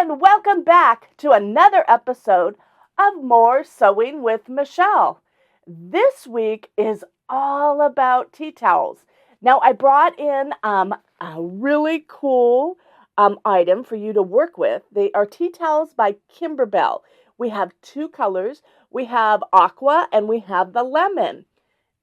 and welcome back to another episode of More Sewing with Michele. This week is all about tea towels. Now, I brought in a really cool item for you to work with. They are tea towels by Kimberbell. We have two colors. We have aqua and we have the lemon.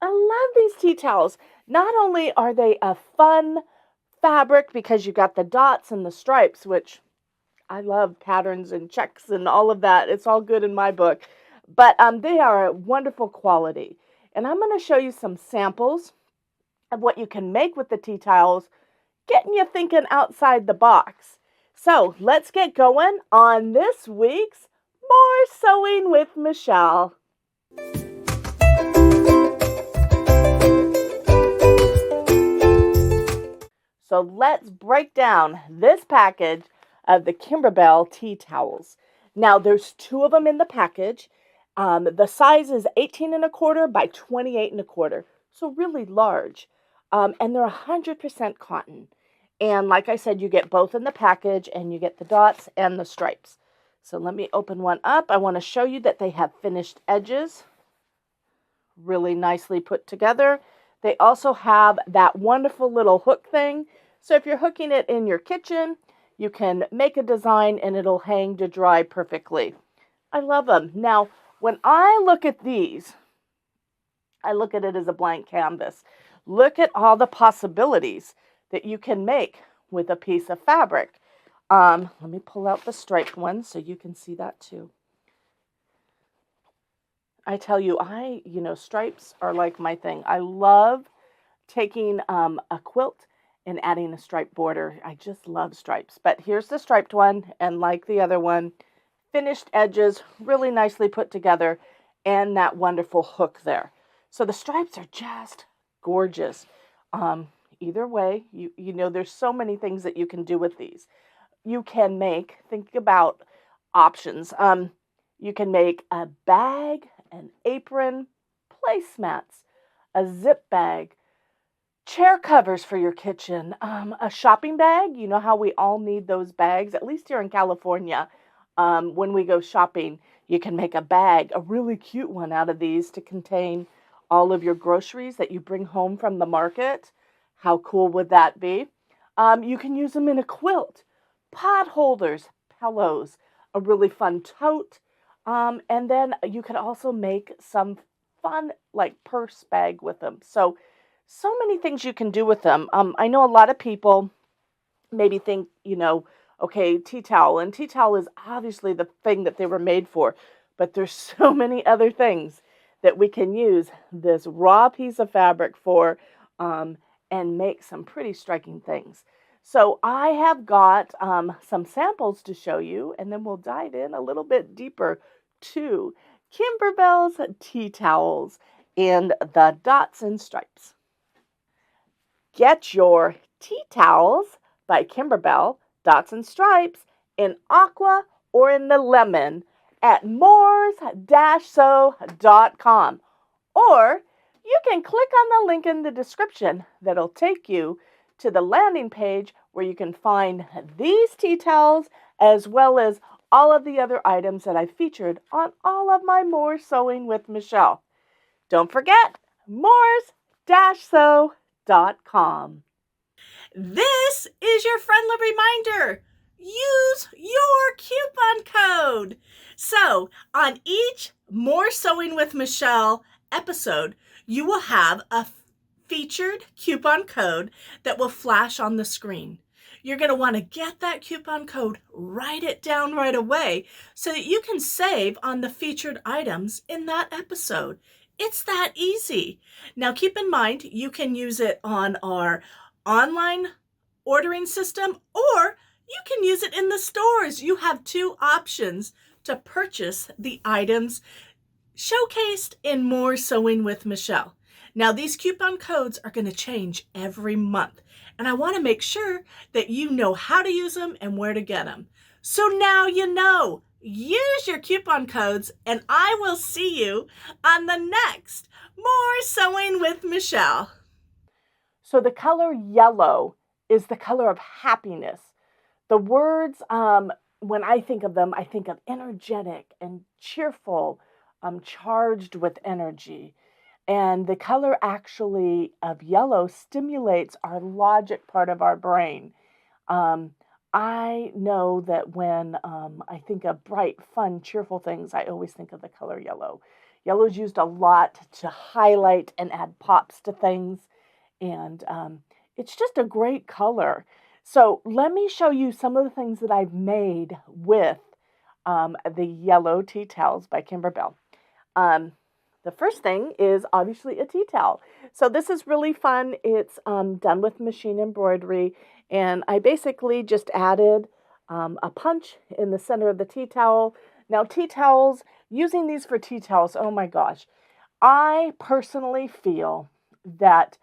I love these tea towels. Not only are they a fun fabric because you got the dots and the stripes, which I love patterns and checks and all of that. It's all good in my book. But they are a wonderful quality. And I'm going to show you some samples of what you can make with the tea towels, getting you thinking outside the box. So let's get going on this week's More Sewing with Michele. So let's break down this package of the Kimberbell Tea Towels. Now there's two of them in the package. The size is 18¼ by 28¼ so really large. And they're 100% cotton. And like I said, you get both in the package and you get the dots and the stripes. So let me open one up. I want to show you that they have finished edges, really nicely put together. They also have that wonderful little hook thing. So if you're hooking it in your kitchen, you can make a design and it'll hang to dry perfectly. I love them. Now, when I look at these, I look at it as a blank canvas. Look at all the possibilities that you can make with a piece of fabric. Let me pull out the striped one so you can see that too. I tell you, stripes are like my thing. I love taking a quilt and adding a striped border. I just love stripes. But here's the striped one, and like the other one, finished edges, really nicely put together, and that wonderful hook there. So the stripes are just gorgeous. Either way, there's so many things that you can do with these. You can think about options. You can make a bag, an apron, placemats, a zip bag, chair covers for your kitchen, a shopping bag. You know how we all need those bags, at least here in California. When we go shopping, you can make a bag, a really cute one out of these to contain all of your groceries that you bring home from the market. How cool would that be? You can use them in a quilt, pot holders, pillows, a really fun tote. And then you could also make some fun like purse bag with them. So many things you can do with them. I know a lot of people maybe think, okay, tea towel. And tea towel is obviously the thing that they were made for. But there's so many other things that we can use this raw piece of fabric for and make some pretty striking things. So I have got some samples to show you, and then we'll dive in a little bit deeper to Kimberbell's Tea Towels and the dots and stripes. Get your tea towels by Kimberbell, dots and stripes, in aqua or in the lemon at mores-sew.com. Or you can click on the link in the description that'll take you to the landing page where you can find these tea towels as well as all of the other items that I featured on all of my More Sewing with Michele. Don't forget, mores-sew.com. This is your friendly reminder. Use your coupon code. So on each More Sewing with Michele episode, you will have a featured coupon code that will flash on the screen. You're going to want to get that coupon code, write it down right away so that you can save on the featured items in that episode. It's that easy. Now keep in mind, you can use it on our online ordering system or you can use it in the stores. You have two options to purchase the items showcased in More Sewing with Michele. Now these coupon codes are going to change every month, and I want to make sure that you know how to use them and where to get them. So now you know. Use your coupon codes, and I will see you on the next More Sewing with Michele. So the color yellow is the color of happiness. The words when I think of them, I think of energetic and cheerful, charged with energy. And the color actually of yellow stimulates our logic part of our brain. Um, I know that when I think of bright, fun, cheerful things, I always think of the color yellow. Yellow is used a lot to highlight and add pops to things, and it's just a great color. So let me show you some of the things that I've made with the yellow tea towels by Kimberbell. Um, the first thing is obviously a tea towel. So this is really fun. It's done with machine embroidery, and I basically just added a punch in the center of the tea towel. Now tea towels, using these for tea towels, oh my gosh, I personally feel that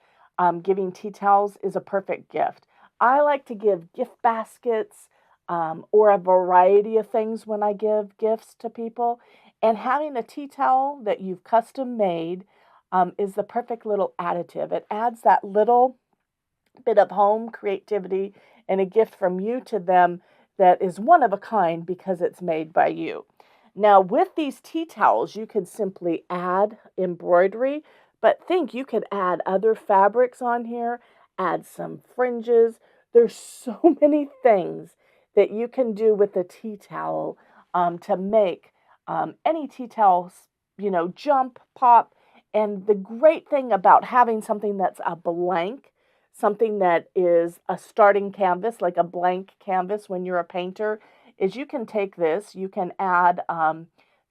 giving tea towels is a perfect gift. I like to give gift baskets or a variety of things when I give gifts to people. And having a tea towel that you've custom made is the perfect little additive. It adds that little bit of home creativity and a gift from you to them that is one of a kind because it's made by you. Now, with these tea towels, you could simply add embroidery, but think you could add other fabrics on here, add some fringes. There's so many things that you can do with a tea towel to make any tea towel, jump, pop. And the great thing about having something that's a blank, something that is a starting canvas, like a blank canvas when you're a painter, is you can take this, you can add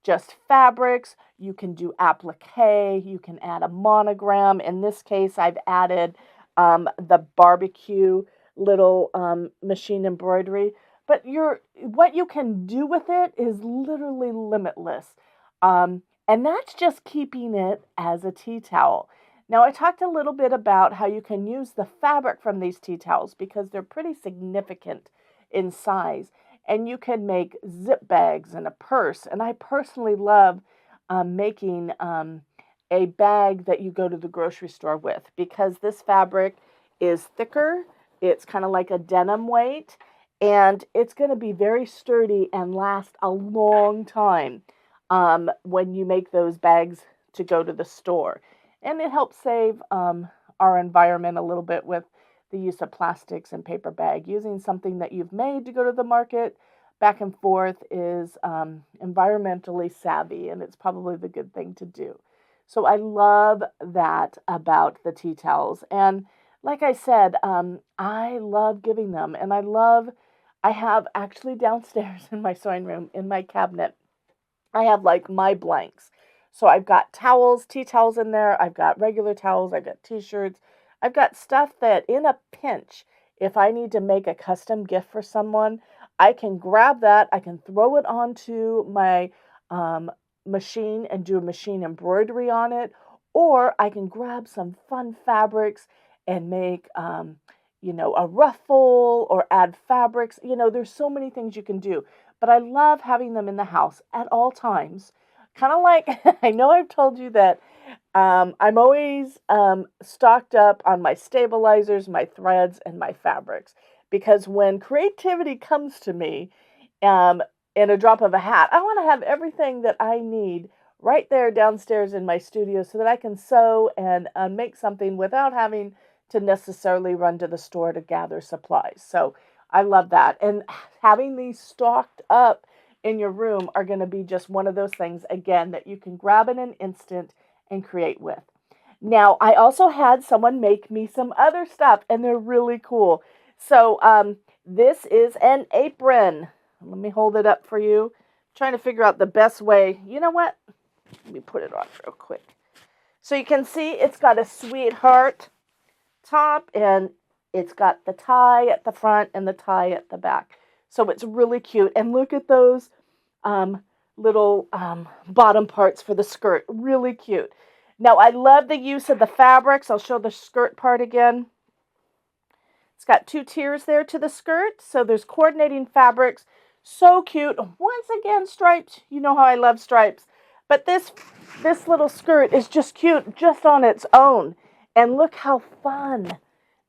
just fabrics, you can do applique, you can add a monogram. In this case, I've added the barbecue little machine embroidery. But what you can do with it is literally limitless. And that's just keeping it as a tea towel. Now, I talked a little bit about how you can use the fabric from these tea towels because they're pretty significant in size. And you can make zip bags and a purse. And I personally love making a bag that you go to the grocery store with because this fabric is thicker. It's kind of like a denim weight. And it's going to be very sturdy and last a long time when you make those bags to go to the store. And it helps save our environment a little bit with the use of plastics and paper bag. Using something that you've made to go to the market back and forth is environmentally savvy, and it's probably the good thing to do. So I love that about the tea towels. And like I said, I love giving them. And I have actually downstairs in my sewing room, in my cabinet, I have like my blanks. So I've got towels, tea towels in there. I've got regular towels. I've got t-shirts. I've got stuff that in a pinch, if I need to make a custom gift for someone, I can grab that. I can throw it onto my machine and do a machine embroidery on it. Or I can grab some fun fabrics and make, a ruffle or add fabrics. There's so many things you can do. But I love having them in the house at all times. Kind of like, I know I've told you that I'm always stocked up on my stabilizers, my threads, and my fabrics. Because when creativity comes to me in a drop of a hat, I want to have everything that I need right there downstairs in my studio so that I can sew and make something without having to necessarily run to the store to gather supplies. So I love that. And having these stocked up in your room are going to be just one of those things, again, that you can grab in an instant and create with. Now, I also had someone make me some other stuff, and they're really cool. So this is an apron. Let me hold it up for you. I'm trying to figure out the best way. You know what? Let me put it on real quick. So you can see it's got a sweetheart top, and it's got the tie at the front and the tie at the back. So it's really cute. And look at those little bottom parts for the skirt. Really cute. Now, I love the use of the fabrics. I'll show the skirt part again. It's got 2 tiers there to the skirt. So there's coordinating fabrics. So cute. Once again, stripes. You know how I love stripes. But this little skirt is just cute just on its own. And look how fun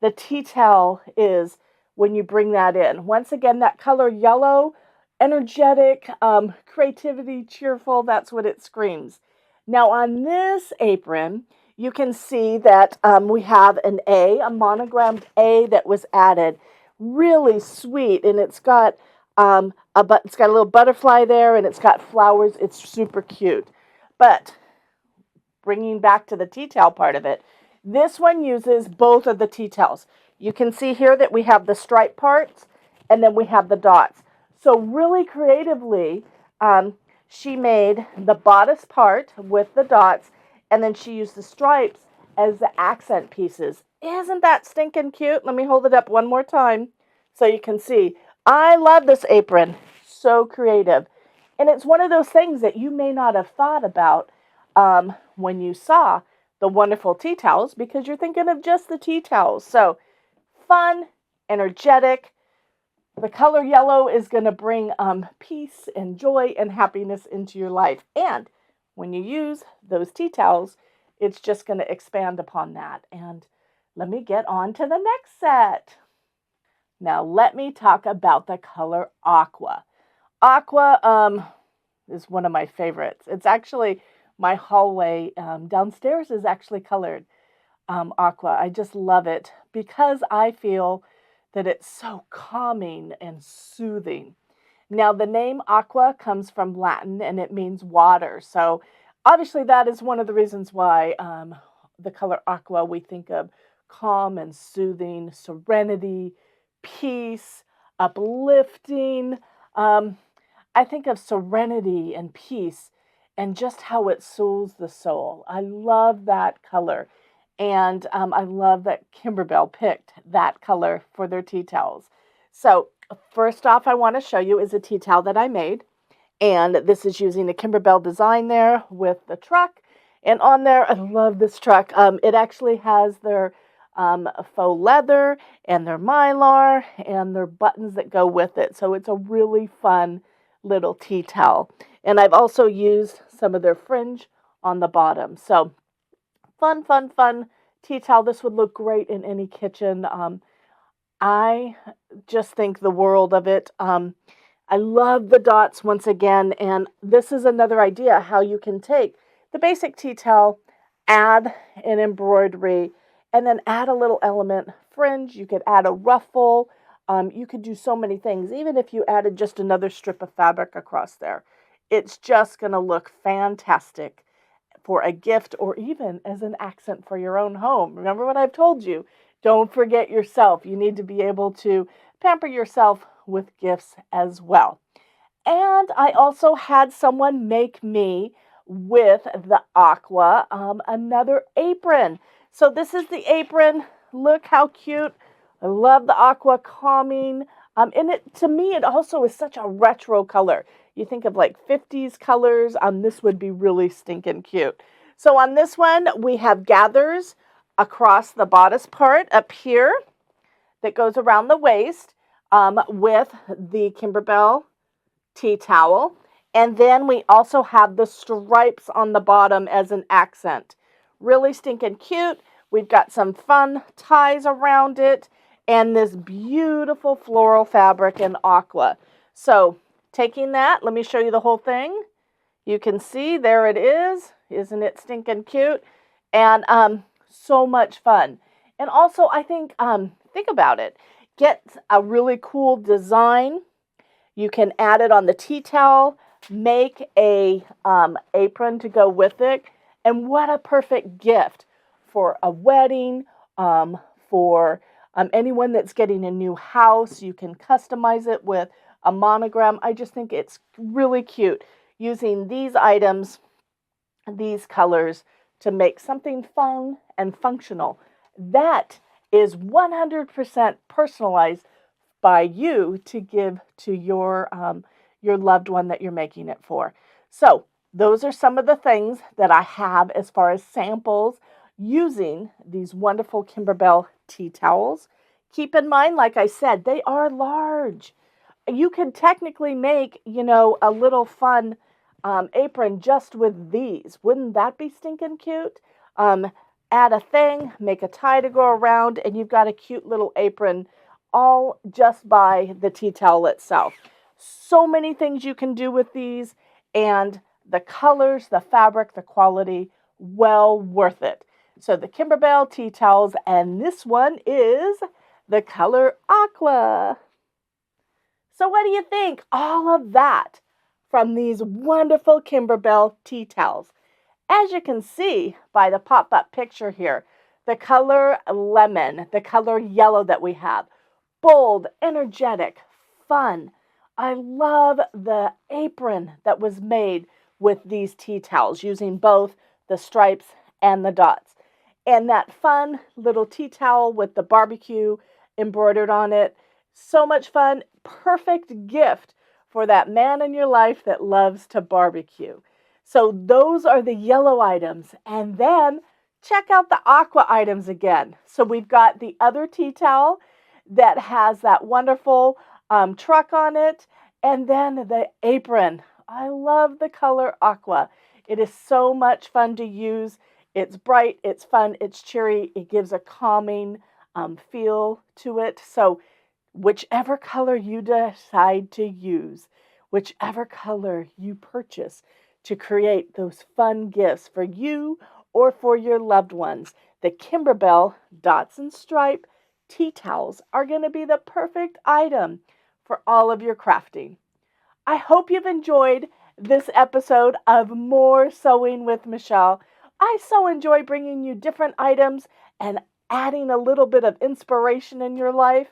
the tea towel is when you bring that in. Once again, that color yellow energetic, creativity, cheerful. That's what it screams. Now on this apron, you can see that we have an a monogrammed A that was added. Really sweet, and it's got a little butterfly there, and it's got flowers. It's super cute. But bringing back to the tea towel part of it, this one uses both of the tea towels. You can see here that we have the stripe parts, and then we have the dots. So really creatively, she made the bodice part with the dots, and then she used the stripes as the accent pieces. Isn't that stinking cute? Let me hold it up one more time so you can see. I love this apron. So creative. And it's one of those things that you may not have thought about when you saw the wonderful tea towels, because you're thinking of just the tea towels. So fun, energetic. The color yellow is going to bring peace and joy and happiness into your life. And when you use those tea towels, it's just going to expand upon that. And let me get on to the next set. Now let me talk about the color aqua. Aqua is one of my favorites. It's actually my hallway downstairs is actually colored aqua. I just love it because I feel that it's so calming and soothing. Now, the name aqua comes from Latin and it means water. So obviously that is one of the reasons why the color aqua, we think of calm and soothing, serenity, peace, uplifting. I think of serenity and peace and just how it soothes the soul. I love that color. And I love that Kimberbell picked that color for their tea towels. So first off, I want to show you is a tea towel that I made. And this is using the Kimberbell design there with the truck. And on there, I love this truck. It actually has their faux leather and their mylar and their buttons that go with it. So it's a really fun little tea towel. And I've also used some of their fringe on the bottom. So fun, fun, fun tea towel. This would look great in any kitchen. I just think the world of it. I love the dots once again. And this is another idea how you can take the basic tea towel, add an embroidery, and then add a little element fringe. You could add a ruffle. You could do so many things. Even if you added just another strip of fabric across there, it's just going to look fantastic for a gift or even as an accent for your own home. Remember what I've told you. Don't forget yourself. You need to be able to pamper yourself with gifts as well. And I also had someone make me with the aqua another apron. So this is the apron. Look how cute. I love the aqua calming. And to me, it also is such a retro color. You think of like 50s colors. This would be really stinking cute. So on this one, we have gathers across the bodice part up here that goes around the waist with the Kimberbell tea towel. And then we also have the stripes on the bottom as an accent. Really stinking cute. We've got some fun ties around it and this beautiful floral fabric in aqua. So taking that, let me show you the whole thing. You can see there it is. Isn't it stinking cute? And so much fun. And also, I think about it. Get a really cool design. You can add it on the tea towel. Make a apron to go with it. And what a perfect gift for a wedding, for anyone that's getting a new house. You can customize it with a monogram. I just think it's really cute using these items, these colors, to make something fun and functional. That is 100% personalized by you to give to your loved one that you're making it for. So those are some of the things that I have as far as samples using these wonderful Kimberbell tea towels. Keep in mind, like I said, they are large. You could technically make, a little fun apron just with these. Wouldn't that be stinking cute? Add a thing, make a tie to go around, and you've got a cute little apron all just by the tea towel itself. So many things you can do with these, and the colors, the fabric, the quality, well worth it. So the Kimberbell Tea Towels, and this one is the color Aqua. So what do you think? All of that from these wonderful Kimberbell Tea Towels. As you can see by the pop-up picture here, the color lemon, the color yellow that we have, bold, energetic, fun. I love the apron that was made with these tea towels using both the stripes and the dots. And that fun little tea towel with the barbecue embroidered on it. So much fun. Perfect gift for that man in your life that loves to barbecue. So those are the yellow items. And then check out the aqua items again. So we've got the other tea towel that has that wonderful truck on it. And then the apron. I love the color aqua. It is so much fun to use. It's bright, it's fun, it's cheery. It gives a calming feel to it. So whichever color you decide to use, whichever color you purchase to create those fun gifts for you or for your loved ones, the Kimberbell Dots and Stripe tea towels are going to be the perfect item for all of your crafting. I hope you've enjoyed this episode of More Sewing with Michele. I so enjoy bringing you different items and adding a little bit of inspiration in your life.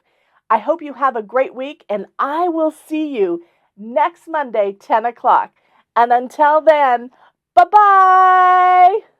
I hope you have a great week, and I will see you next Monday, 10 o'clock. And until then, bye-bye!